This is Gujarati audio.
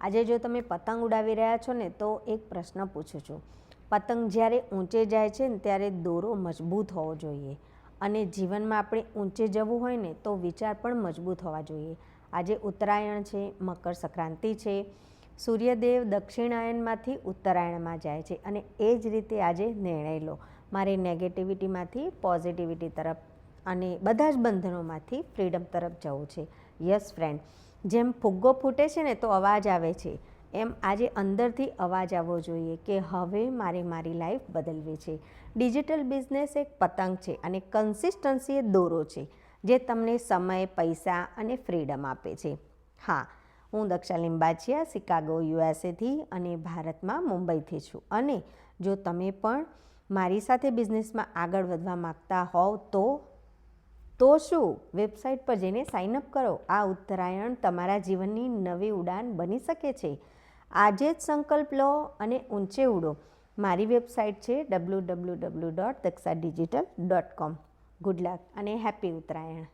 આજે જો તમે પતંગ ઉડાવી રહ્યા છો ને તો એક પ્રશ્ન પૂછું છું. પતંગ જ્યારે ઊંચે જાય છે ને ત્યારે દોરો મજબૂત હોવો જોઈએ અને જીવનમાં આપણે ઊંચે જવું હોય ને તો વિચાર પણ મજબૂત હોવા જોઈએ. આજે ઉત્તરાયણ છે, મકર સંક્રાંતિ છે, સૂર્યદેવ દક્ષિણાયનમાંથી ઉત્તરાયણમાં જાય છે અને એ જ રીતે આજે નિર્ણય લો, મારે નેગેટિવિટીમાંથી પોઝિટિવિટી તરફ અને બધા જ બંધનોમાંથી ફ્રીડમ તરફ જવું છે. યસ ફ્રેન્ડ, જેમ ફુગ્ગો ફૂટે છે ને તો અવાજ આવે છે, એમ આજે અંદરથી અવાજ આવવો જોઈએ કે હવે મારે મારી લાઈફ બદલવી છે. ડિજિટલ બિઝનેસ એક પતંગ છે અને કન્સિસ્ટન્સી એ દોરો છે જે તમને સમય, પૈસા અને ફ્રીડમ આપે છે. હા, હું દક્ષા લિંબાચિયા શિકાગો યુએસએથી અને ભારતમાં મુંબઈથી છું. અને જો તમે પણ મારી સાથે બિઝનેસમાં આગળ વધવા માગતા હોવ તો શું, વેબસાઇટ પર જઈને સાઇનઅપ કરો. આ ઉત્તરાયણ તમારા જીવનની નવી ઉડાન બની શકે છે. આજે જ સંકલ્પ લો અને ઊંચે ઉડો. મારી વેબસાઇટ છે www.daksadigital.com. ગુડ લક અને હેપી ઉત્તરાયણ.